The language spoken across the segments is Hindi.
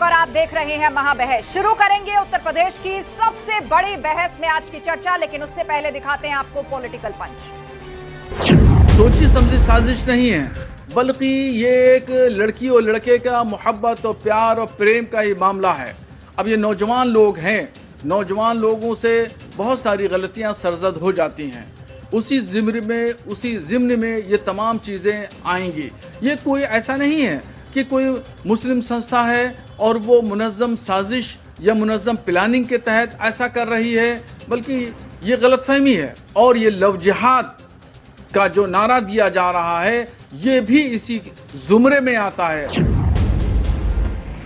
और आप देख रहे हैं महाबहस। शुरू करेंगे उत्तर प्रदेश की सबसे बड़ी बहस में आज की चर्चा, लेकिन उससे पहले दिखाते हैं आपको पॉलिटिकल पंच। सोची समझी साजिश नहीं है, बल्कि ये एक लड़की और लड़के का मोहब्बत और प्यार और प्रेम का ही मामला है। अब ये नौजवान लोग हैं, नौजवान लोगों से बहुत सारी गलतियां सरजद हो जाती हैं। उसी ज़िम्न में ये तमाम चीज़ें आएंगी। ये कोई ऐसा नहीं है कि कोई मुस्लिम संस्था है और वो मुनज़्ज़म साजिश या मुनज़्ज़म प्लानिंग के तहत ऐसा कर रही है, बल्कि ये गलतफहमी है। और ये लव जिहाद का जो नारा दिया जा रहा है, ये भी इसी ज़ुमरे में आता है।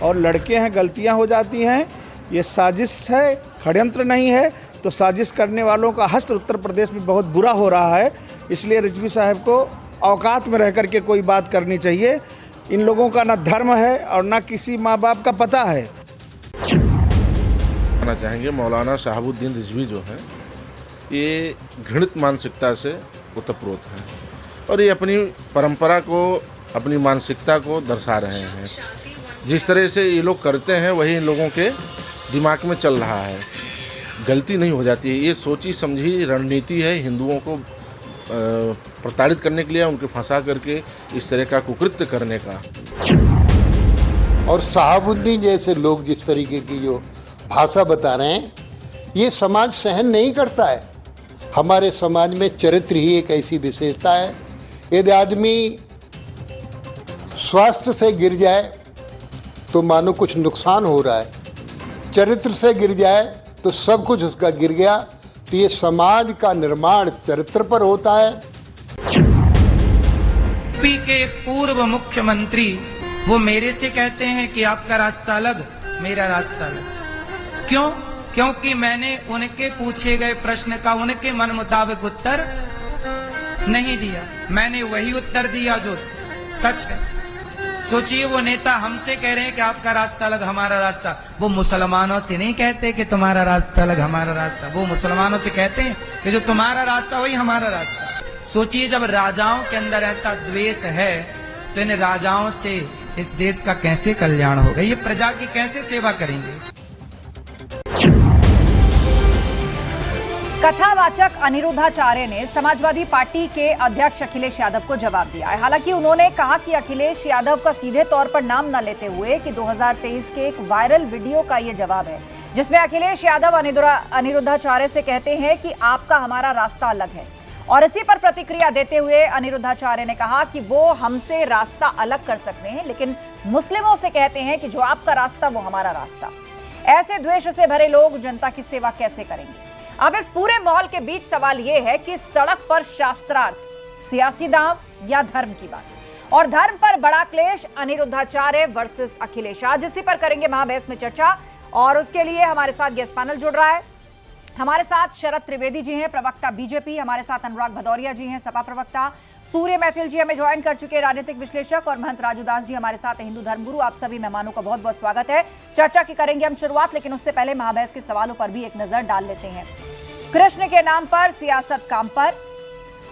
और लड़के हैं, गलतियां हो जाती हैं, ये साजिश है, षड्यंत्र नहीं है। तो साजिश करने वालों का हश्र उत्तर प्रदेश में बहुत बुरा हो रहा है। इसलिए रिजवी साहब को औकात में रह कर के कोई बात करनी चाहिए। इन लोगों का ना धर्म है और ना किसी माँ बाप का पता है। कहना चाहेंगे मौलाना शहाबुद्दीन रिजवी जो है, ये घृणित मानसिकता से ओतप्रोत है और ये अपनी परंपरा को, अपनी मानसिकता को दर्शा रहे हैं। जिस तरह से ये लोग करते हैं वही इन लोगों के दिमाग में चल रहा है। गलती नहीं हो जाती है, ये सोची समझी रणनीति है हिंदुओं को प्रताड़ित करने के लिए, उनके फंसा करके इस तरह का कुकृत्य करने का। और शहाबुद्दीन जैसे लोग जिस तरीके की जो भाषा बता रहे हैं, ये समाज सहन नहीं करता है। हमारे समाज में चरित्र ही एक ऐसी विशेषता है, यदि आदमी स्वास्थ्य से गिर जाए तो मानो कुछ नुकसान हो रहा है, चरित्र से गिर जाए तो सब कुछ उसका गिर गया। तो ये समाज का निर्माण चरित्र पर होता है। यूपी के पूर्व मुख्यमंत्री वो मेरे से कहते हैं कि आपका रास्ता अलग, मेरा रास्ता अलग। क्यों? क्योंकि मैंने उनके पूछे गए प्रश्न का उनके मन मुताबिक उत्तर नहीं दिया। मैंने वही उत्तर दिया जो सच है। सोचिए, वो नेता हमसे कह रहे हैं कि आपका रास्ता अलग, हमारा रास्ता। वो मुसलमानों से नहीं कहते कि तुम्हारा रास्ता अलग, हमारा रास्ता। वो मुसलमानों से कहते हैं कि जो तुम्हारा रास्ता वही हमारा रास्ता। सोचिए, जब राजाओं के अंदर ऐसा द्वेष है तो इन राजाओं से इस देश का कैसे कल्याण होगा? ये प्रजा की कैसे सेवा करेंगे? कथावाचक अनिरुद्धाचार्य ने समाजवादी पार्टी के अध्यक्ष अखिलेश यादव को जवाब दिया है। हालांकि उन्होंने कहा कि अखिलेश यादव का सीधे तौर पर नाम न लेते हुए कि 2023 के एक वायरल वीडियो का ये जवाब है, जिसमें अखिलेश यादव अनिरुद्धाचार्य से कहते हैं कि आपका हमारा रास्ता अलग है। और इसी पर प्रतिक्रिया देते हुए अनिरुद्धाचार्य ने कहा कि वो हमसे रास्ता अलग कर सकते हैं, लेकिन मुस्लिमों से कहते हैं कि जो आपका रास्ता वो हमारा रास्ता। ऐसे द्वेष से भरे लोग जनता की सेवा कैसे करेंगे? अब इस पूरे माहौल के बीच सवाल यह है कि सड़क पर शास्त्रार्थ, सियासी दांव या धर्म की बात, और धर्म पर बड़ा क्लेश, अनिरुद्धाचार्य वर्सेस अखिलेश। आज इसी पर करेंगे महाबहस में चर्चा, और उसके लिए हमारे साथ गेस्ट पैनल जुड़ रहा है। हमारे साथ शरद त्रिवेदी जी हैं, प्रवक्ता बीजेपी। हमारे साथ अनुराग भदौरिया जी हैं, सपा प्रवक्ता। सूर्य मैथिल जी हमें ज्वाइन कर चुके हैं, राजनीतिक विश्लेषक। और महंत राजूदास जी हमारे साथ हिंदू धर्मगुरु। आप सभी मेहमानों का बहुत बहुत स्वागत है। चर्चा की करेंगे हम शुरुआत, लेकिन उससे पहले महाबहस के सवालों पर भी एक नजर डाल लेते हैं। कृष्ण के नाम पर सियासत काम पर,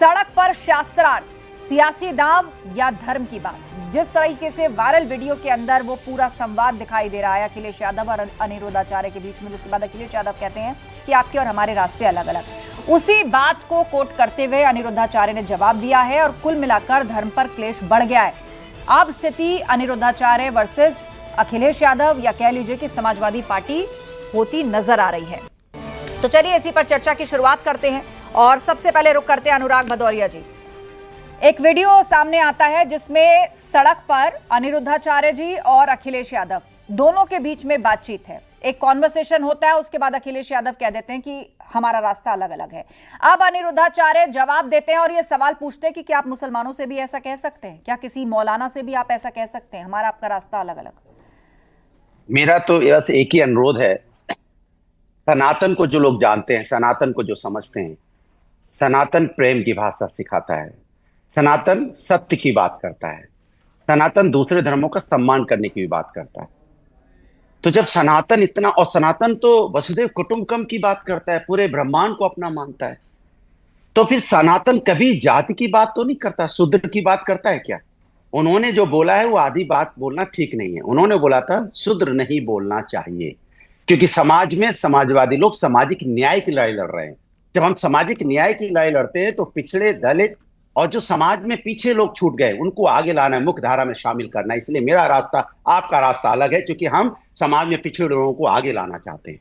सड़क पर शास्त्रार्थ, सियासी दांव या धर्म की बात। जिस तरीके से वायरल वीडियो के अंदर वो पूरा संवाद दिखाई दे रहा है अखिलेश यादव और अनिरुद्धाचार्य के बीच में, जिसके बाद अखिलेश यादव कहते हैं कि आपके और हमारे रास्ते अलग अलग, उसी बात को कोट करते हुए अनिरुद्धाचार्य ने जवाब दिया है और कुल मिलाकर धर्म पर क्लेश बढ़ गया है। अब स्थिति अनिरुद्धाचार्य वर्सेस अखिलेश यादव या कह लीजिए कि समाजवादी पार्टी होती नजर आ रही है। तो चलिए इसी पर चर्चा की शुरुआत करते हैं और सबसे पहले रुक करते हैं अनुराग भदौरिया जी। एक वीडियो सामने आता है जिसमें सड़क पर अनिरुद्धाचार्य जी और अखिलेश यादव दोनों के बीच में बातचीत है, एक कॉन्वर्सेशन होता है। उसके बाद अखिलेश यादव कह देते हैं कि हमारा रास्ता अलग अलग है। अब अनिरुद्धाचार्य जवाब देते हैं और ये सवाल पूछते हैं कि क्या आप मुसलमानों से भी ऐसा कह सकते हैं? क्या किसी मौलाना से भी आप ऐसा कह सकते हैं, हमारा आपका रास्ता अलग अलग? मेरा तो बस एक ही अनुरोध है, सनातन को जो लोग जानते हैं, सनातन को जो समझते हैं, सनातन प्रेम की भाषा सिखाता है, सनातन सत्य की बात करता है, सनातन दूसरे धर्मों का सम्मान करने की भी बात करता है। तो जब सनातन इतना, और सनातन तो वसुधैव कुटुंबकम की बात करता है, पूरे ब्रह्मांड को अपना मानता है, तो फिर सनातन कभी जाति की बात तो नहीं करता, शूद्र की बात करता है क्या? उन्होंने जो बोला है वो आधी बात बोलना ठीक नहीं है। उन्होंने बोला था शूद्र नहीं बोलना चाहिए, क्योंकि समाज में समाजवादी लोग सामाजिक न्याय की लड़ाई लड़ रहे हैं। जब हम सामाजिक न्याय की लड़ाई लड़ते हैं तो पिछड़े, दलित और जो समाज में पीछे लोग छूट गए उनको आगे लाना है, मुख्य धारा में शामिल करना है। इसलिए मेरा रास्ता आपका रास्ता अलग है, क्योंकि हम समाज में पिछड़े लोगों को आगे लाना चाहते हैं।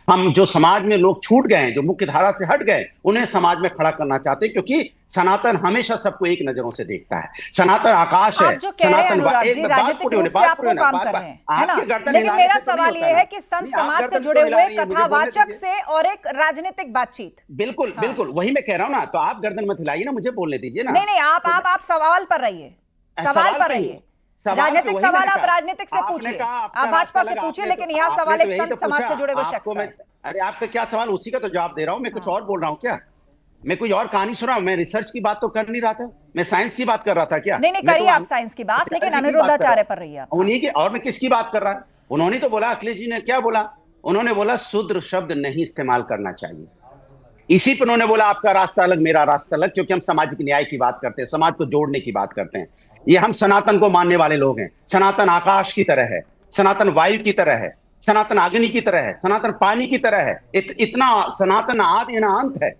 हम जो समाज में लोग छूट गए हैं, जो मुख्य धारा से हट गए, उन्हें समाज में खड़ा करना चाहते हैं, क्योंकि सनातन हमेशा सबको एक नजरों से देखता है। सनातन आकाश है, आप जो कह रहे हैं अनुराग जी, राजनीतिक रूप से आप वो काम कर रहे हैं, है ना? लेकिन मेरा सवाल ये है कि संत समाज से जुड़े हुए कथावाचक से और एक राजनीतिक बातचीत। बिल्कुल बिल्कुल वही मैं कह रहा हूं ना, तो आप गर्दन मत हिलाइए ना, मुझे बोलने दीजिए ना। नहीं, आप सवाल पर रहिए, सवाल पर रहिए। राजनीतिक सवाल आप राजनीतिक से पूछिए, आप भाजपा से पूछिए, लेकिन यहाँ सवाल एक संत समाज से जुड़े हुए शख्स का है। अरे आपका क्या सवाल, उसी का तो जवाब दे रहा हूं। मैं कुछ और बोल रहा हूं क्या? मैं कोई और कहानी सुना? मैं रिसर्च की बात तो कर नहीं रहा था, मैं साइंस की बात कर रहा था क्या? नहीं करिए आप साइंस की बात, लेकिन अनिरुद्धाचार्य पर रहिए। उन्हीं की, और मैं किसकी बात कर रहा? उन्होंने तो बोला, अखिलेश जी ने क्या बोला? उन्होंने बोला शूद्र शब्द नहीं इस्तेमाल करना चाहिए। इसी पर उन्होंने बोला आपका रास्ता अलग, मेरा रास्ता अलग, क्योंकि हम सामाजिक न्याय की बात करते हैं, समाज को जोड़ने की बात करते हैं। ये हम सनातन को मानने वाले लोग हैं। सनातन आकाश की तरह है, सनातन वायु की तरह है, सनातन अग्नि की तरह है, सनातन पानी की तरह है। इतना सनातन आदि ना अंत है।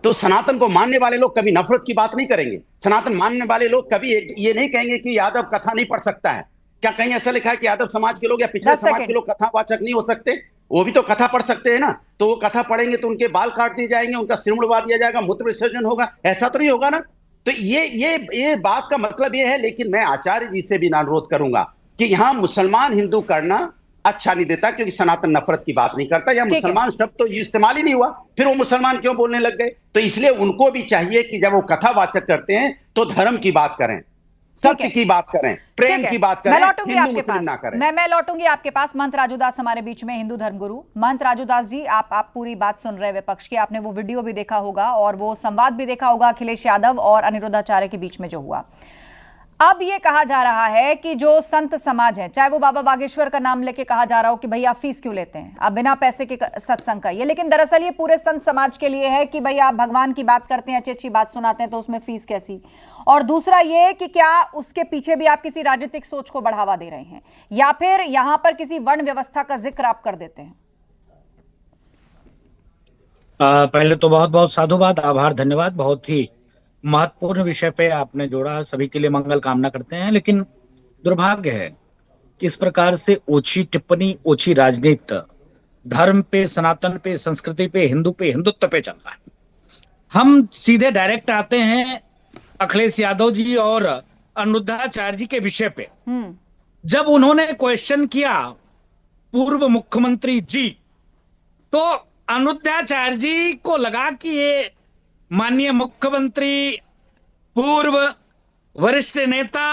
तो सनातन को मानने वाले लोग कभी नफरत की बात नहीं करेंगे। सनातन मानने वाले लोग कभी ये नहीं कहेंगे कि यादव कथा नहीं पढ़ सकता है। क्या कहीं ऐसा लिखा है कि यादव समाज के लोग या पिछड़े समाज के लोग कथावाचक नहीं हो सकते? वो भी तो कथा पढ़ सकते हैं ना। तो वो कथा पढ़ेंगे तो उनके बाल काट दिए जाएंगे, उनका सिर उड़वा दिया जाएगा, मूत्र विसर्जन होगा, ऐसा तो नहीं होगा ना। तो ये बात का मतलब ये है। लेकिन मैं आचार्य जी से भी अनुरोध करूंगा कि यहाँ मुसलमान हिंदू करना अच्छा नहीं देता, क्योंकि सनातन नफरत की बात नहीं करता। या मुसलमान शब्द तो इस्तेमाल ही नहीं हुआ, फिर वो मुसलमान क्यों बोलने लग गए? तो इसलिए उनको भी चाहिए कि जब वो कथावाचक करते हैं तो धर्म की बात करें, सत्य की बात करें, प्रेम की बात करें। मैं लौटूंगी आपके पास, ना करें। मैं लौटूंगी आपके पास। महंत राजूदास हमारे बीच में, हिंदू धर्मगुरु महंत राजूदास जी, आप पूरी बात सुन रहे हैं विपक्ष की। आपने वो वीडियो भी देखा होगा और वो संवाद भी देखा होगा अखिलेश यादव और अनिरुद्धाचार्य के बीच में जो हुआ। अब ये कहा जा रहा है कि जो संत समाज है, चाहे वो बाबा बागेश्वर का नाम लेके कहा जा रहा हो कि भाई आप फीस क्यों लेते हैं, आप बिना पैसे के सत्संग का, ये लेकिन दरअसल ये पूरे संत समाज के लिए है कि भाई आप भगवान की बात करते हैं, अच्छी अच्छी बात सुनाते हैं, तो उसमें फीस कैसी। और दूसरा ये कि क्या उसके पीछे भी आप किसी राजनीतिक सोच को बढ़ावा दे रहे हैं, या फिर यहां पर किसी वर्ण व्यवस्था का जिक्र आप कर देते हैं? पहले तो बहुत बहुत साधुवाद, आभार, धन्यवाद। बहुत ही महत्वपूर्ण विषय पे आपने जोड़ा, सभी के लिए मंगल कामना करते हैं। लेकिन दुर्भाग्य है कि इस प्रकार से ओछी टिप्पणी, ओछी राजनीति धर्म पे, सनातन पे, संस्कृति पे, हिंदू पे, हिंदुत्व पे चल रहा है। हम सीधे डायरेक्ट आते हैं अखिलेश यादव जी और अनिरुद्धाचार्य जी के विषय पे। जब उन्होंने क्वेश्चन किया पूर्व मुख्यमंत्री जी, तो अनिरुद्धाचार्य जी को लगा कि ये माननीय मुख्यमंत्री, पूर्व वरिष्ठ नेता,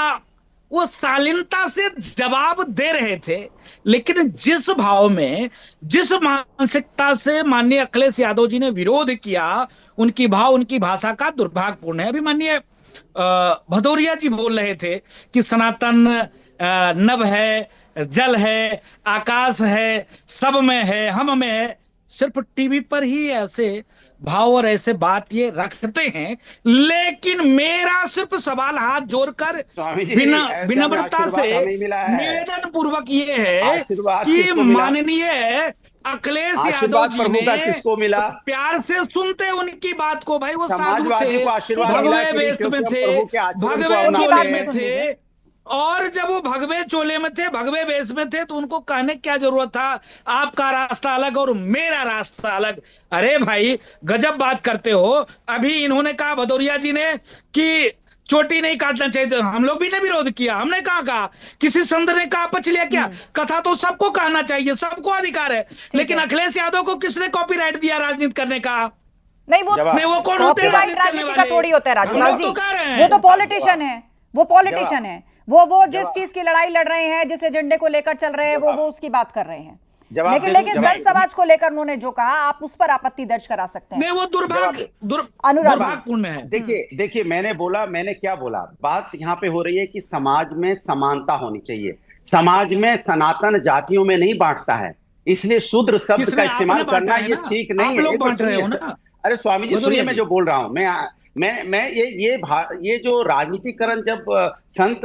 वो शालीनता से जवाब दे रहे थे। लेकिन जिस भाव में, जिस मानसिकता से माननीय अखिलेश यादव जी ने विरोध किया, उनकी भाव, उनकी भाषा का दुर्भाग्यपूर्ण है। अभी माननीय भदौरिया जी बोल रहे थे कि सनातन नभ है, जल है, आकाश है, सब में है, हम में है। सिर्फ टीवी पर ही ऐसे भाव और ऐसे बात ये रखते हैं। लेकिन मेरा सिर्फ सवाल हाथ जोड़कर विनम्रता से निवेदन पूर्वक ये है कि माननीय अखिलेश यादव जी ने किसको मिला? प्यार से सुनते उनकी बात को। भाई वो साधु थे, भगवे वेश में थे, भगवे चोले में थे, और जब वो भगवे चोले में थे, भगवे वेश में थे, तो उनको कहने की क्या जरूरत था आपका रास्ता अलग और मेरा रास्ता अलग। अरे भाई गजब बात करते हो। अभी इन्होंने कहा, भदौरिया जी ने, कि चोटी नहीं काटना चाहिए। हम लोग भी ने विरोध किया, हमने कहा किसी संत ने कहा पच लिया क्या? कथा तो सबको कहना चाहिए, सबको अधिकार है। लेकिन अखिलेश यादव को किसने कॉपीराइट दिया राजनीति करने का? नहीं, वो कौन होते हैं? राजनीति का थोड़ी होता है राजूदास जी, वो तो पॉलिटिशियन है, वो पॉलिटिशियन है। वो जिस चीज की लड़ाई लड़ रहे हैं, जिस एजेंडे को लेकर चल रहे हैं, वो उसकी बात कर रहे हैं। लेकिन संत समाज को लेकर उन्होंने जो कहा, आप उस पर आपत्ति दर्ज करा सकते हैं। नहीं, वो दुर्भाग्यपूर्ण है। देखिए मैंने क्या बोला, बात यहाँ पे हो रही है कि समाज में समानता होनी चाहिए। समाज में सनातन जातियों में नहीं बांटता है, इसलिए शूद्र शब्द का इस्तेमाल करना ये ठीक नहीं है। बांट रहे हो ना? अरे स्वामी जी सुनिए, मैं जो बोल रहा हूँ, मैं ये जो राजनीतिकरण जब संत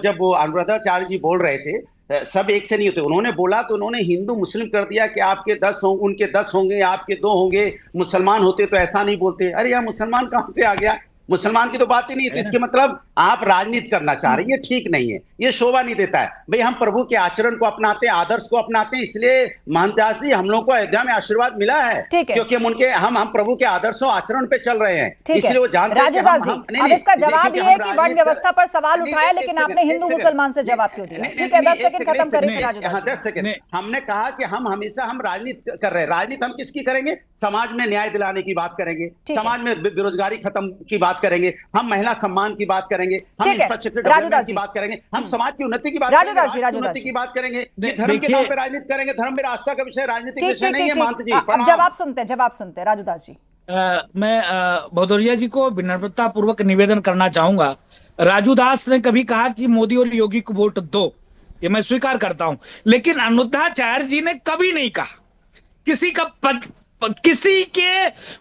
जब वो अनुराधाचार्य जी बोल रहे थे, सब एक से नहीं होते। उन्होंने बोला तो उन्होंने हिंदू मुस्लिम कर दिया कि आपके 10 होंगे, उनके 10 होंगे, आपके 2 होंगे। मुसलमान होते तो ऐसा नहीं बोलते। अरे यार, मुसलमान कहां से आ गया? मुसलमान की तो बात ही नहीं है। तो इसके मतलब आप राजनीति करना चाह रहे हैं, ये ठीक नहीं है, ये शोभा नहीं देता है। भाई हम प्रभु के आचरण को अपनाते हैं, आदर्श को अपनाते हैं, इसलिए महंताज जी हम लोग को अयोध्या में आशीर्वाद मिला है, क्योंकि हम प्रभु के आदर्शों आचरण पे चल रहे हैं, इसलिए वो जानते हैं। राजूदास जी, अब इसका जवाब ये है कि वर्ण व्यवस्था पर सवाल उठाया, लेकिन आपने हिंदू मुसलमान से जवाब क्यों दिया? ठीक है, 10 सेकंड खत्म करें राजूदास। 10 सेकंड। हमने कहा कि हम हमेशा राजनीति कर रहे हैं। राजनीति हम किसकी करेंगे? समाज में न्याय दिलाने की बात करेंगे, समाज में बेरोजगारी खत्म की बात करेंगे, हम महिला सम्मान की बात करेंगे, हम इंफ्रास्ट्रक्चर डेवलपमेंट की बात करेंगे, हम समाज की उन्नति की बात करेंगे, उन्नति की बात करेंगे। धर्म के नाम पे राजनीति करेंगे। धर्म मेरा आस्था का विषय, राजनीतिक विषय नहीं है। महंत जी, अब जवाब सुनते हैं राजूदास जी। मैं भदौरिया जी को विनम्रता पूर्वक निवेदन करना चाहूंगा। राजूदास ने कभी कहा कि मोदी और योगी को वोट दो, ये मैं स्वीकार करता हूं, लेकिन अनुराधाचार्य जी ने कभी नहीं कहा, किसी के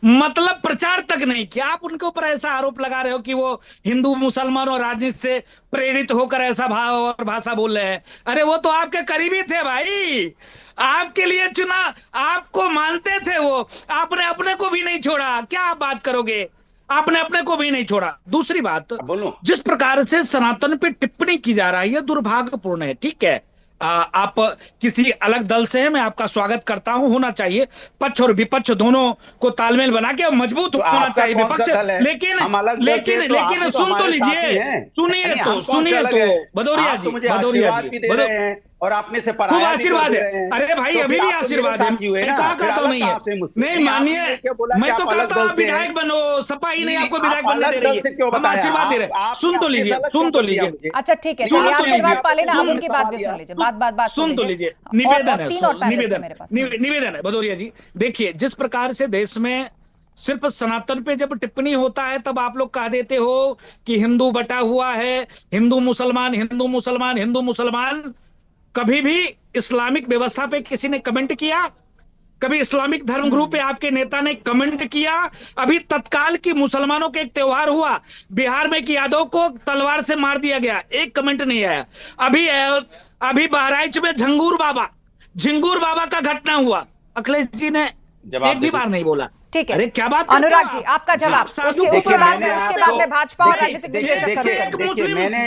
मतलब प्रचार तक नहीं किया। आप उनके ऊपर ऐसा आरोप लगा रहे हो कि वो हिंदू मुसलमान और राजनीति से प्रेरित होकर ऐसा भाव और भाषा बोल रहे हैं। अरे वो तो आपके करीबी थे भाई, आपके लिए चुना, आपको मानते थे वो। आपने अपने को भी नहीं छोड़ा, क्या आप बात करोगे? आपने अपने को भी नहीं छोड़ा। दूसरी बात, जिस प्रकार से सनातन पे टिप्पणी की जा रही है दुर्भाग्यपूर्ण है। ठीक है, आप किसी अलग दल से हैं, मैं आपका स्वागत करता हूं, होना चाहिए। पक्ष और विपक्ष दोनों को तालमेल बना के मजबूत होना चाहिए विपक्ष। लेकिन सुन तो लीजिए, सुनिए तो भदौरिया जी, और आपने से खूब आशीर्वाद है। अरे भाई, अभी भी आशीर्वाद है, कहा कहता हूं नहीं है। नहीं मानिए, मैं तो कहता हूं विधायक बनो, सपा ही नहीं आपको विधायक बनने दे रही है, हम आशीर्वाद दे रहे हैं। सुन तो लीजिए। अच्छा ठीक है, चलिए आशीर्वाद पाले ना, आप उनकी बात भी सुन लीजिए। बात सुन तो लीजिए। निवेदन है भदौरिया जी। देखिए, जिस प्रकार से देश में सिर्फ सनातन पे जब टिप्पणी होता है तब आप लोग कह देते हो कि हिंदू बटा हुआ है, हिंदू मुसलमान, हिंदू मुसलमान, हिंदू मुसलमान। कभी भी इस्लामिक व्यवस्था पे किसी ने कमेंट किया? कभी इस्लामिक धर्मगुरु पे आपके नेता ने कमेंट किया? अभी तत्काल की मुसलमानों के एक त्योहार हुआ बिहार में कि यादव को तलवार से मार दिया गया, एक कमेंट नहीं आया। अभी बहराइच में झिंगूर बाबा का घटना हुआ, अखिलेश जी ने एक भी बार नहीं बोला। ठीक है, अरे क्या बात, अनुराग जी आपका जवाब। उसके बाद में भाजपा और राजनीतिक विश्लेषक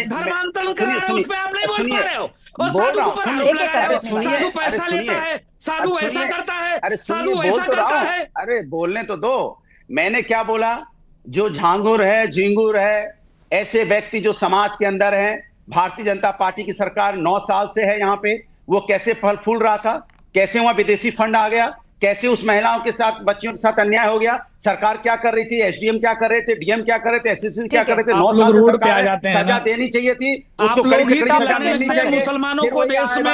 धर्मांतरण कर रहे हैं, उस पे आप नहीं बोल पा रहे हो। और साधु को पर आरोप लगा रहे हो, साधु पैसा लेता है, साधु ऐसा करता है, साधु ऐसा करता है। अरे बोलने तो दो, मैंने क्या बोला? जो झांगुर है, झिंगुर है, ऐसे व्यक्ति जो समाज के अंदर है, भारतीय जनता पार्टी की सरकार 9 साल से है यहाँ पे, वो कैसे फल फूल रहा था, कैसे वहां विदेशी फंड आ गया, कैसे उस महिलाओं के साथ, बच्चियों के साथ अन्याय हो गया। सरकार क्या कर रही थी, एसडीएम क्या कर रहे थे, डीएम क्या कर रहे थे, एसएसपी क्या कर रहे थे? 9 साल से सरकार सजा देनी चाहिए थी उसको, मुसलमानों को देश में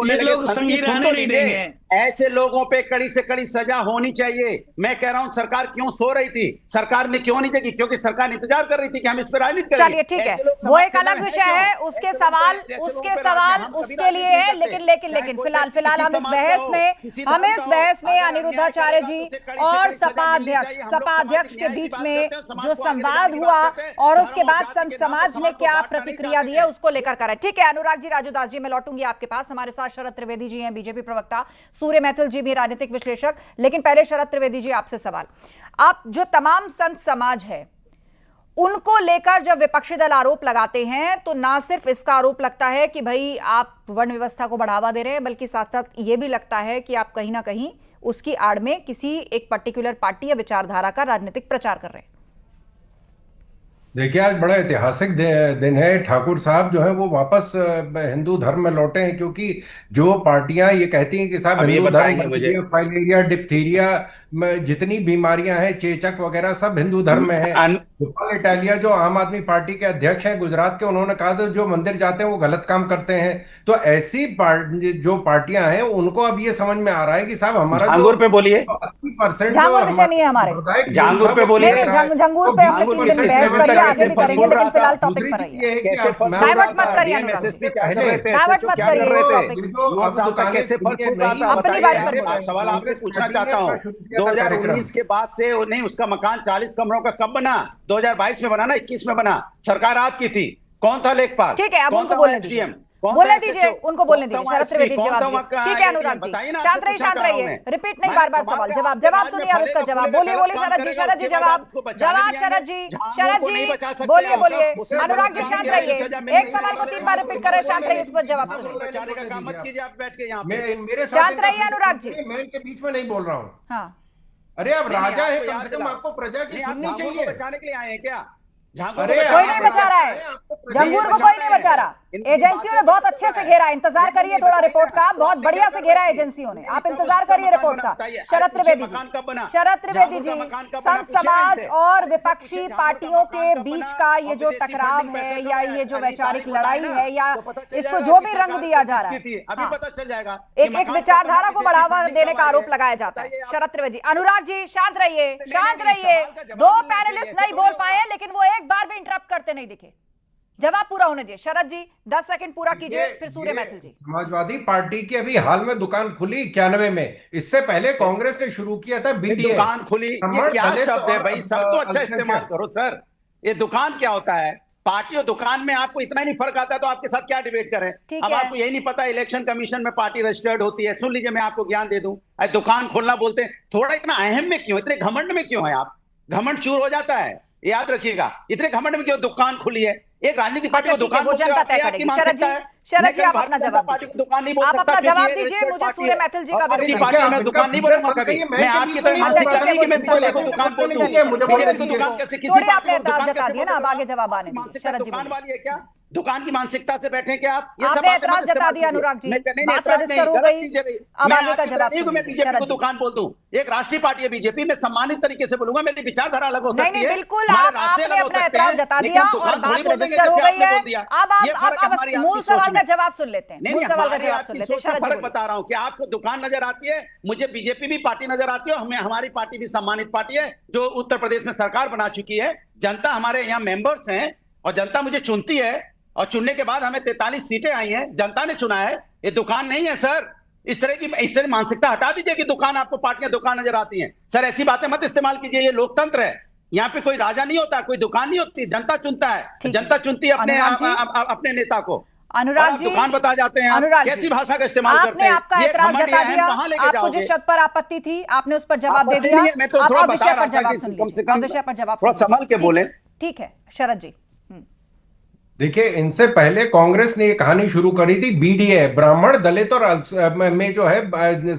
ये लोग संगी रहने नहीं देंगे। ऐसे लोगों पे कड़ी से कड़ी सजा होनी चाहिए। मैं कह रहा हूं, सरकार क्यों सो रही थी? सरकार ने क्यों नहीं जगी? क्योंकि सरकार इंतजार कर रही थी कि हम इस पर राजनीति करें। चलिए ठीक है, वो एक अलग विषय है, उसके सवाल उसके लिए है। लेकिन फिलहाल हम इस बहस में अनिरुद्धाचार्य जी और सपा अध्यक्ष के बीच में जो संवाद हुआ और उसके बाद संत समाज ने क्या प्रतिक्रिया दी है उसको लेकर कर है। ठीक है अनुराग जी, राजूदास जी, मैं लौटूंगी आपके पास। हमारे साथ शरद त्रिवेदी जी हैं, बीजेपी प्रवक्ता, सूर्य मैथिल जी भी राजनीतिक विश्लेषक। लेकिन पहले शरद त्रिवेदी जी आपसे सवाल, आप जो तमाम संत समाज है उनको लेकर जब विपक्षी दल आरोप लगाते हैं तो ना सिर्फ इसका आरोप लगता है कि भाई आप वर्ण व्यवस्था को बढ़ावा दे रहे हैं, बल्कि साथ साथ ये भी लगता है कि आप कहीं ना कहीं उसकी आड़ में किसी एक पर्टिकुलर पार्टी या विचारधारा का राजनीतिक प्रचार कर रहे हैं। देखिए, आज बड़ा ऐतिहासिक दिन है। ठाकुर साहब जो है वो वापस हिंदू धर्म में लौटे हैं, क्योंकि जो पार्टियां ये कहती हैं कि साहब हिंदू धर्म, फाइलेरिया, डिप्थीरिया में जितनी बीमारियां हैं, चेचक वगैरह सब हिंदू धर्म में है। गोपाल इटालिया जो आम आदमी पार्टी के अध्यक्ष हैं गुजरात के, उन्होंने कहा था जो मंदिर जाते हैं वो गलत काम करते हैं। तो ऐसी जो पार्टियां हैं उनको अब ये समझ में आ रहा है कि साहब हमारा झांगुर पे बोलिए, 80% झांगुर विषय नहीं है हमारे, झांगुर पे बोलिए, झांगुर पे हमने 3 दिन बहस करी आगे भी करेंगे, लेकिन फिलहाल टॉपिक पर रहिए। डाइवर्ट मत करिए अनुराग जी, डाइवर्ट मत करिए टॉपिक। कैसे फर्क पड़ रहा था अपनी बात पर बोलिए। सवाल आपसे पूछना चाहता हूँ, 2019 के बाद से नहीं, उसका मकान 40 कमरों का कब बना? 2022 में बना ना, 21 में बना, सरकार आपकी थी, कौन था लेखपाल? ठीक है, अब उनको बोलने दीजिए, बोलने दीजिए, उनको बोलने दीजिए। शरद त्रिवेदी जवाब, ठीक है अनुराग जी, शांत रहिए, रिपीट नहीं, बार सवाल, जवाब सुनिए और उसका जवाब बोलिए। शरद जी जवाब, शरद जी बोलिए। अनुराग जी शांत रहिए, एक सवाल को 3 बार रिपीट कर रहे, शांत रहिए, उस पर जवाब सुनिए। शांत रहिए अनुराग जी, मैं इनके बीच में नहीं बोल रहा हूँ। हाँ, अरे आप राजा है, कम से कम आपको प्रजा की सुननी चाहिए। बचाने के लिए आए हैं क्या? कोई नहीं बचा रहा है, जंगूर को कोई नहीं बचा रहा। एजेंसियों ने बहुत अच्छे से घेरा, इंतजार करिए थोड़ा रिपोर्ट का, बहुत बढ़िया से घेरा एजेंसियों ने, आप इंतजार करिए रिपोर्ट का। शरद त्रिवेदी जी, संत समाज और विपक्षी पार्टियों के बीच का ये जो टकराव है या ये जो वैचारिक लड़ाई है या इसको जो भी रंग दिया जा रहा है, अभी पता चल जाएगा, एक विचारधारा को बढ़ावा देने का आरोप लगाया जाता है। शरद त्रिवेदी, अनुराग जी शांत रहिए। 2 पैनलिस्ट नहीं बोल पाए, लेकिन वो एक बार भी इंटरप्ट करते नहीं दिखे। जवाब पूरा होने दिए। शरद जी 10 सेकंड पूरा कीजिए, फिर सूर्य मैथिल जी। समाजवादी पार्टी की अभी हाल में दुकान खुली 91 में, इससे पहले कांग्रेस ने शुरू किया था बीडीए। दुकान खुली, ये क्या शब्द है भाई? सब तो अच्छा इस्तेमाल करो सर। ये दुकान क्या होता है? पार्टी और दुकान में आपको इतना ही नहीं फर्क आता है तो आपके साथ क्या डिबेट करें? अब आपको यही नहीं पता इलेक्शन कमीशन में पार्टी रजिस्टर्ड होती है। सुन लीजिए, मैं आपको ज्ञान दे दूं। दुकान खोलना बोलते हैं, थोड़ा इतना अहम में क्यों, इतने घमंड में क्यों है आप? घमंड चूर हो जाता है, याद रखिएगा। इतने घमंड में क्यों दुकान खुली है? एक राजनीतिक पार्टी को दुकान वो जनता तय करेगी। शरद जी आप अपना जवाब पार्टी को दुकान नहीं बोल सकता। आप अपना जवाब दीजिए, मुझे सूर्य मैथिल जी का अच्छी पार्टी में दुकान नहीं बोलूंगा कभी। मैं आपकी तरह दुकान बोल दूं। थोड़ी आपने एतराज जता दिया ना, अब आगे जवाब आने दीजिए। शरद जी दुकान वाली है क्या? दुकान की मानसिकता से बैठे क्या आप? आपने एतराज जता दिया अनुराग जी, बात रजिस्टर हो गई, अब आगे का जवाब सुनिए। मैं बीजेपी को दुकान बोल दूं, एक राष्ट्रीय पार्टी है बीजेपी, मैं सम्मानित तरीके से बोलूंगा, मेरी विचारधारा अलग हो सकती है। नहीं बिल्कुल, आपने अपना एतराज जता दिया और बात रजिस्टर हो गई है। अब आप मूल सवाल का जवाब सुन लेते हैं, मूल सवाल का जवाब सुन लेते हैं। शरद जी बता रहा हूँ कि आपको दुकान नजर आती है, मुझे बीजेपी भी पार्टी नजर आती है, हमें हमारी पार्टी भी सम्मानित पार्टी है जो उत्तर प्रदेश में सरकार बना चुकी है। जनता हमारे यहाँ मेंबर्स हैं और जनता मुझे चुनती है, और चुनने के बाद हमें 43 सीटें आई हैं, जनता ने चुना है। ये दुकान नहीं है सर। इस तरह मानसिकता हटा दीजिए कि दुकान आपको पार्टियां दुकान नजर आती हैं। सर ऐसी बातें मत इस्तेमाल कीजिए, ये लोकतंत्र है, यहाँ पे कोई राजा नहीं होता, कोई दुकान नहीं होती, जनता चुनता है। जनता चुनती है अपने नेता को। अनुराग जी दुकान बता जाते हैं, कैसी भाषा का इस्तेमाल करते हैं? आपने आपका एतराज जता दिया, आपको जिस शब्द पर आपत्ति थी आपने उस पर जवाब दे दिया। अब विषय पर जवाब सुन लीजिए, विषय पर जवाब संभल के बोले। ठीक है शरद जी। देखिए, इनसे पहले कांग्रेस ने ये कहानी शुरू करी थी बीडीए, ब्राह्मण दलित और में जो है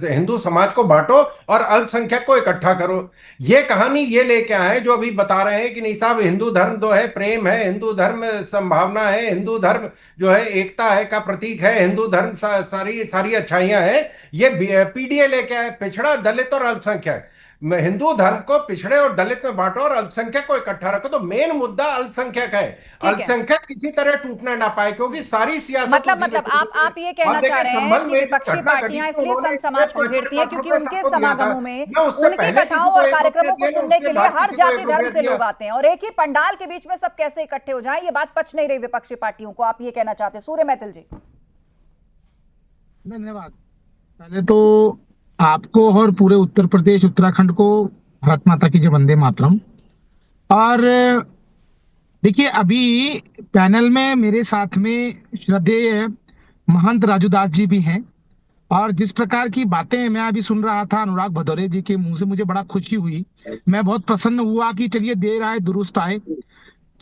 हिंदू समाज को बांटो और अल्पसंख्यक को इकट्ठा करो। ये कहानी ये लेके आए जो अभी बता रहे हैं कि नहीं साहब, हिंदू धर्म जो है प्रेम है, हिंदू धर्म संभावना है, हिंदू धर्म जो है एकता है का प्रतीक है, हिंदू धर्म सारी अच्छाइयां हैं। ये पीडीए लेके आए, पिछड़ा दलित और अल्पसंख्यक। हिंदू धर्म को पिछड़े और दलित में बांटो और अल्पसंख्यक को इकट्ठा रखो। तो मेन मुद्दा अल्पसंख्यक है। अल्पसंख्यक किसी तरह टूटना ना पाए, क्योंकि सारी सियासत मतलब आप ये कहना चाह रहे हैं कि विपक्षी पार्टियां इसलिए संत समाज को घेरती है क्योंकि उनके समागमों में, उनकी कथाओं और कार्यक्रमों को सुनने के लिए हर जाति धर्म से लोग आते हैं, और एक ही पंडाल के बीच में सब कैसे इकट्ठे हो जाए, ये बात पच नहीं रही विपक्षी पार्टियों को। आप ये कहना चाहते हैं। सूर्य मैथिल जी धन्यवाद। पहले तो आपको और पूरे उत्तर प्रदेश उत्तराखंड को भारत माता की जय, वंदे मातरम। और देखिए, अभी पैनल में मेरे साथ में श्रद्धेय महंत राजूदास जी भी हैं, और जिस प्रकार की बातें मैं अभी सुन रहा था अनुराग भदौरे जी के मुंह से, मुझे बड़ा खुशी हुई। मैं बहुत प्रसन्न हुआ कि चलिए देर आए दुरुस्त आए,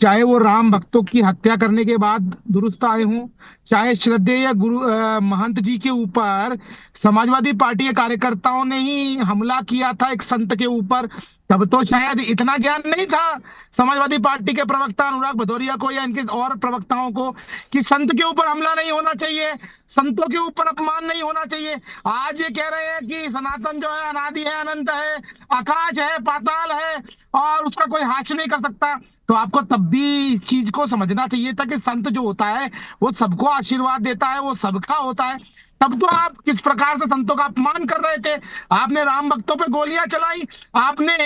चाहे वो राम भक्तों की हत्या करने के बाद दुरुस्त आए हों, चाहे श्रद्धेय गुरु महंत जी के ऊपर समाजवादी पार्टी के कार्यकर्ताओं ने ही हमला किया था एक संत के ऊपर, तब तो शायद इतना ज्ञान नहीं था समाजवादी पार्टी के प्रवक्ता अनुराग भदौरिया को या इनके और प्रवक्ताओं को कि संत के ऊपर हमला नहीं होना चाहिए, संतों के ऊपर अपमान नहीं होना चाहिए। आज ये कह रहे हैं कि सनातन जो है अनादि है, अनंत है, आकाश है, पाताल है और उसका कोई हाश नहीं कर सकता। तो आपको तब भी इस चीज को समझना चाहिए था कि संत जो होता है वो सबको आशीर्वाद देता है, वो सबका होता है। तब तो आप किस प्रकार से संतों का अपमान कर रहे थे। आपने राम भक्तों पे गोलियां चलाई, आपने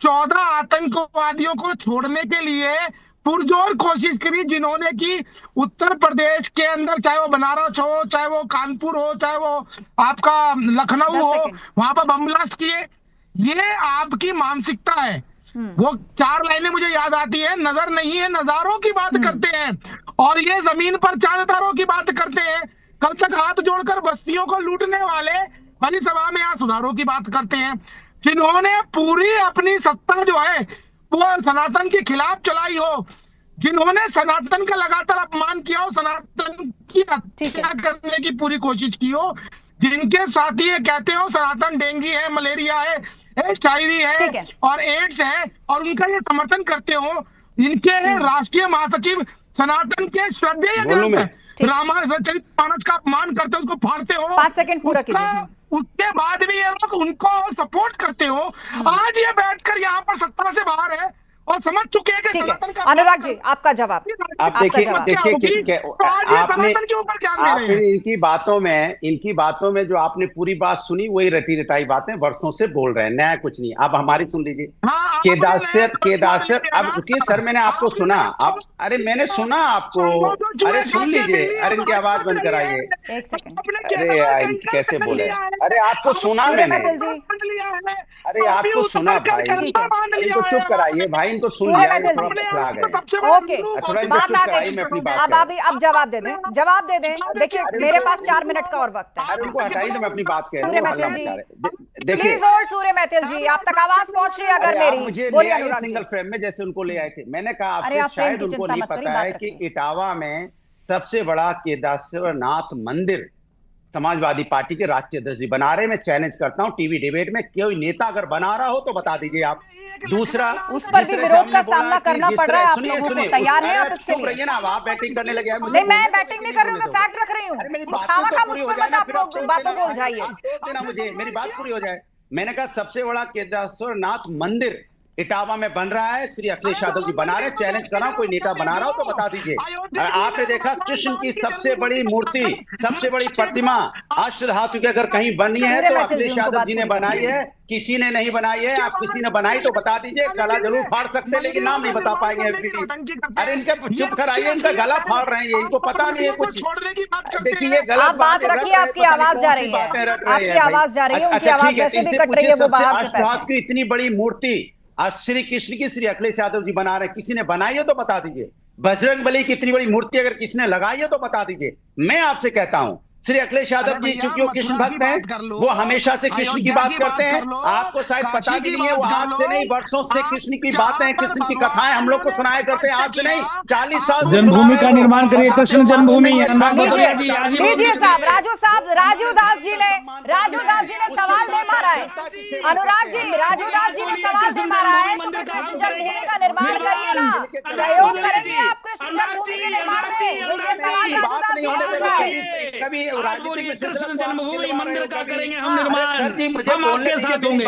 14 आतंकवादियों को छोड़ने के लिए पुरजोर कोशिश करी, जिन्होंने कि उत्तर प्रदेश के अंदर, चाहे वो बनारस हो, चाहे वो कानपुर हो, चाहे वो आपका लखनऊ 10 हो, सेकंड। वहां पर बम ब्लास्ट किए। ये आपकी मानसिकता है। वो 4 लाइनें मुझे याद आती है, नजर नहीं है नजारों की बात करते हैं, और ये जमीन पर चांदतारों की बात करते हैं। कल तक हाथ जोड़कर बस्तियों को लूटने वाले बड़ी सभा में यहाँ सुधारों की बात करते हैं। जिन्होंने पूरी अपनी सत्ता जो है वो सनातन के खिलाफ चलाई हो, जिन्होंने सनातन का लगातार अपमान किया हो, सनातन की हत्या करने की पूरी कोशिश की हो, जिनके साथी ये कहते हो सनातन डेंगू है, मलेरिया है, HIV है और एड्स है, और उनका ये समर्थन करते हो, इनके राष्ट्रीय महासचिव सनातन के श्रद्धेय रामाचरितमानस का अपमान करते हो, उसको फाड़ते हो। 5 सेकंड पूरा कीजिए। उसके बाद भी ये लोग उनको सपोर्ट करते हो। आज ये बैठकर यहाँ पर सत्ता से बाहर है और समझ चुके हैं कि ठीक सनातन है। का अनुराग जी, आपका जवाब। आप देखिए आपने इनकी बातों में जो आपने पूरी बात सुनी वही रटी रटाई बातें वर्षों से बोल रहे हैं, नया कुछ नहीं। आप हमारी सुन लीजिए। केदार अब रुकिए सर, मैंने आपको सुना। आप अरे मैंने सुना आपको, अरे सुन लीजिए। अरे इनकी आवाज बंद कराइए। 1 सेकंड। अरे यार कैसे बोले, अरे आपको सुना मैंने, अरे आपको सुना भाई, इनको चुप कराइए भाई, इनको सुन लिया, ओके, बात आ गई। अब जवाब दे दें, जवाब दे दें। देखिए मेरे पास 4 मिनट का और वक्त है। अरे उनको हटाइए तो मैं अपनी बात कह सूर्य रहा मैथिल हूँ। जी, देखिए प्लीज होल्ड। सूर्य मैथिल जी, आप तक आवाज पहुंच रही है अगर मेरी? मुझे बोलिए अनुराग जी। सिंगल फ्रेम में जैसे उनको ले आए थे, मैंने कहा अरे आपसे आप फ्रेम शायद की उनको चिंता नहीं मत करिए, पता बात है कि रखिए। इटावा में सबसे बड़ा केदारनाथ मंदिर समाजवादी पार्टी के राष्ट्रीय अध्यक्ष जी बना रहे। मैं चैलेंज करता हूँ टीवी डिबेट में, कोई नेता अगर बना रहा हो तो बता दीजिए आप। दूसरा, उस पर भी विरोध का सामना करना पड़ रहा है आप लोगों को, तैयार हैं आप इसके लिए? रहिए ना, आप बैटिंग करने लगे। नहीं, मैं बैटिंग नहीं कर रही हूँ, मैं फैक्ट रख रही हूँ। खामखा मुझ पर मत आप लोग बातों को उलझाइए। देना मुझे, मेरी बात पूरी हो जाए। मैंने कहा सबसे बड़ा केदारनाथ मंदिर इटावा में बन रहा है, श्री अखिलेश यादव जी बना रहे। चैलेंज कर रहा हूं, कोई नेता बना रहा हो तो बता दीजिए। आपने देखा कृष्ण की सबसे बड़ी मूर्ति, सबसे बड़ी प्रतिमा अष्टधातु की अगर कहीं बनी है तो अखिलेश यादव जी ने बनाई है, किसी ने नहीं बनाई है। आप किसी ने बनाई तो बता दीजिए। गला जरूर फाड़ सकते हैं लेकिन नाम नहीं बता पाएंगे। अरे इनका चुप कराइए, इनका गला फाड़ रहे हैं, इनको पता नहीं है कुछ। देखिए गलत बात रखिए, आपकी आवाज जा रही है, आपकी आवाज जा रही है, उनकी आवाज वैसे भी कट रही है, वो बाहर से अष्टधातु की इतनी बड़ी मूर्ति आज श्री कृष्ण की श्री अखिलेश यादव जी बना रहे हैं, किसी ने बनाई है तो बता दीजिए। बजरंग बली की इतनी बड़ी मूर्ति अगर किसी ने लगाई है तो बता दीजिए। मैं आपसे कहता हूं श्री अखिलेश यादव जी चूंकि वो कृष्ण भक्त हैं, वो हमेशा से कृष्ण की बात करते हैं। आपको शायद पता भी नहीं है, वो आज से नहीं वर्षों से कृष्ण की बातें, कृष्ण की कथाएं हम लोग को सुनाया करते हैं। आज से नहीं, 40 साल। जन्मभूमि का निर्माण करिए, कृष्ण जन्मभूमि। लीजिए साहब, राजू दास जी ने सवाल दे मारा है। अनुराग जी, राजू दास जी ने सवाल दे मारा है, तो फिर कृष्ण जन्मभूमि का निर्माण करिए ना, सहयोग करेंगे आप कृष्ण जन्मभूमि के निर्माण में। ये सवाल राजू दास जी ने पूछा है। कृष्ण जन्मभूमि मंदिर का करेंगे हम निर्माण, हम आपके साथ होंगे।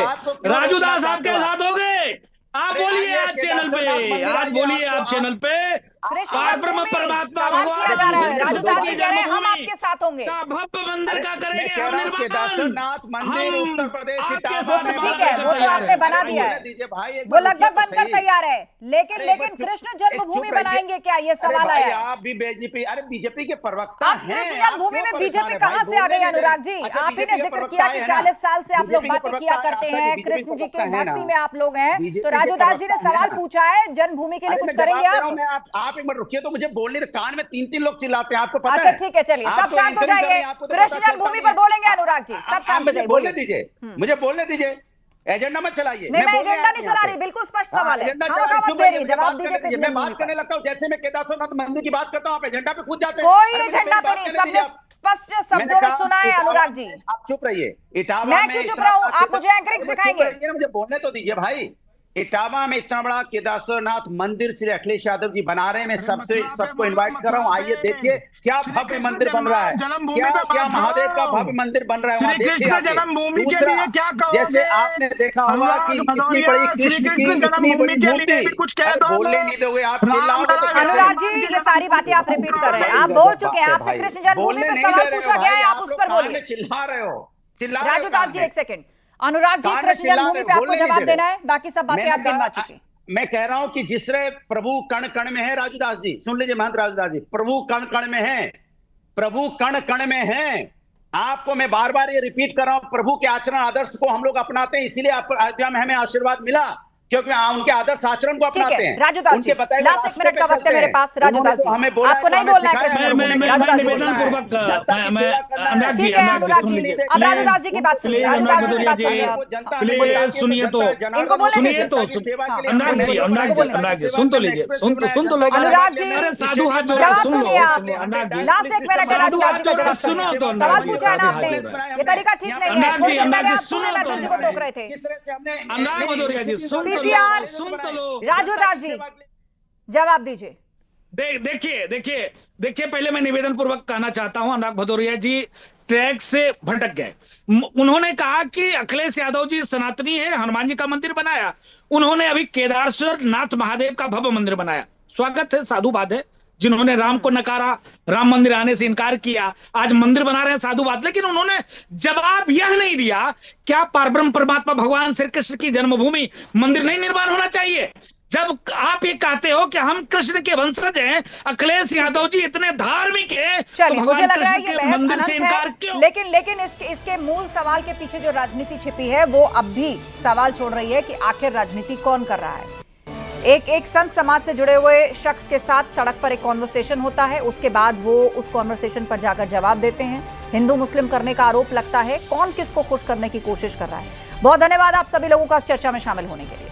राजू दास आपके साथ होंगे। आप बोलिए आज चैनल पे, आज बोलिए आप चैनल पे। परमात्मा भगवान राजू दास जी कह रहे हैं हम आपके साथ होंगे। भव्य मंदिर का करेंगे हम निर्माण। केदारनाथ मंदिर उत्तर प्रदेश ठीक है, वो तो आपने बना दिया है, वो लगभग बनकर तैयार है, लेकिन कृष्ण जन्मभूमि बनाएंगे क्या, ये सवाल आया है। आप भी बीजेपी, अरे बीजेपी के प्रवक्ता हैं। कृष्ण जन्मभूमि में बीजेपी कहां से आ गई अनुराग जी? आप ही ने जिक्र किया कि 40 साल से आप लोग बातें किया करते हैं, कृष्ण जी की भक्ति में आप लोग हैं, तो राजू दास जी ने सवाल पूछा है जन्मभूमि के लिए कुछ करेंगे आप? आप एक मिनट रुकिए तो, मुझे बोलने कान में 3 लोग चिल्लाते हैं, आपको पता है? अच्छा ठीक है, चलिए सब शांत हो जाइए। कृष्ण जन्मभूमि पर बोलेंगे अनुराग जी, सब शांत हो जाइए, बोलने दीजिए, मुझे बोलने दीजिए। एजेंडा मत चलाइए। नहीं, मैं एजेंडा नहीं चला रही, बिल्कुल स्पष्ट सवाल है। जवाब दीजिए। मैं बात करने लगता हूँ, जैसे मैं केदारनाथ मंदिर की बात करता हूँ, आप एजेंडा पे कूद जाते हैं। कोई एजेंडा पे नहीं, सबने स्पष्ट शब्दों में सुना है अनुराग जी। आप चुप रहिए। इटावा मैं क्यों चुप रहा हूँ? आप मुझे एंकरिंग सिखाएंगे? मुझे बोलने तो दीजिए भाई। इटावा में इतना बड़ा केदारनाथ मंदिर श्री अखिलेश यादव जी बना रहे हैं। मैं सबको इनवाइट कर रहा हूँ, आइए देखिए क्या भव्य मंदिर बन रहा है, क्या महादेव का भव्य मंदिर बन रहा है वहाँ देखिए। दूसरा, जैसे आपने देखा होगा कि कितनी बड़ी कृष्ण की इतनी बड़ी मूर्ति, बोलने नहीं दोगे आप, चिल्लाओगे तो। अनुराग जी, ये सारी बातें आप रिपीट कर रहे हैं, आप बोल चुके हैं, आपसे कृष्ण जन्मभूमि पर सवाल पूछा गया है, आप उस पर बोलिए। चिल्ला रहे हो, राजू दास जी एक सेकंड। अनुराग जी, कृष्ण जन्मभूमि पे आपको जवाब देना है, बाकी सब बातें आप गिनवा चुके। मैं कह रहा हूं कि जिसरे प्रभु कण कण में है, राजूदास जी सुन लीजिए, महंत राजूदास जी, प्रभु कण कण में है, प्रभु कण कण में है। आपको मैं बार बार ये रिपीट कर रहा हूं, प्रभु के आचरण आदर्श को हम लोग अपनाते हैं, इसीलिए अयोध्या में हमें आशीर्वाद मिला, क्योंकि उनके आदर्श आचरण को अपनाते हैं। राजूदास जी, लास्ट 1 मिनट का वक्त है मेरे पास। राजूदास जी, आपको नहीं बोलना है कृष्ण। ठीक है अनुराग जी, अब राजूदास जी की बात सुनिए। राजूदास जी की बात सुनिए तो, इनको बोलने सुनिए तो, अनुराग जी सुन तो लीजिए, सुन तो लो। अनुराग जी साधु हाथ जोड़ा, जवाब सुन लो। सुनिए आप। लास्ट 1 मिनट है राजूदास जी का जवाब सुनो। सवाल पूछा है ना आपने, ये तरीका ठीक नहीं है। थोड़ी देर पहले आप सुने मैथुर जी को टोक रहे थे। अनुराग भदौरिया जी सुन पीसीआर, सुन तो लो। राजूदास जी जवाब दीजिए। देखिए पहले मैं निवेदन पूर्वक कहना चाहता हूं, अनुराग भदौरिया जी ट्रैक से भटक गए। उन्होंने कहा कि अखिलेश यादव जी सनातनी है, हनुमान जी का मंदिर बनाया। उन्होंने अभी केदारेश्वर नाथ महादेव का भव्य मंदिर बनाया। स्वागत है, साधु बात है। जिन्होंने राम को नकारा, राम मंदिर आने से इनकार किया, आज मंदिर बना रहे हैं, साधु बात। लेकिन उन्होंने जवाब यह नहीं दिया, क्या परब्रह्म परमात्मा भगवान श्री कृष्ण की जन्मभूमि मंदिर नहीं निर्माण होना चाहिए? जब आप ये कहते हो कि हम कृष्ण के वंशज हैं, अखिलेश यादव जी इतने धार्मिक हैं, चलिए, तो मुझे भगवान लग रहा है कृष्ण ये के बहस मंदिर अनंत से इनकार है, क्यों? लेकिन इसके मूल सवाल के पीछे जो राजनीति छिपी है वो अब भी सवाल छोड़ रही है कि आखिर राजनीति कौन कर रहा है। एक संत समाज से जुड़े हुए शख्स के साथ सड़क पर एक कॉन्वर्सेशन होता है, उसके बाद वो उस कॉन्वर्सेशन पर जाकर जवाब देते हैं। हिंदू मुस्लिम करने का आरोप लगता है, कौन किसको खुश करने की कोशिश कर रहा है। बहुत धन्यवाद आप सभी लोगों का इस चर्चा में शामिल होने के लिए।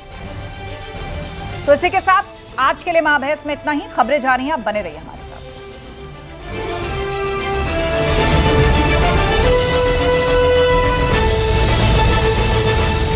तो इसी के साथ आज के लिए महाबहस में इतना ही। खबरें जा रही हैं, आप बने रहिए हमारे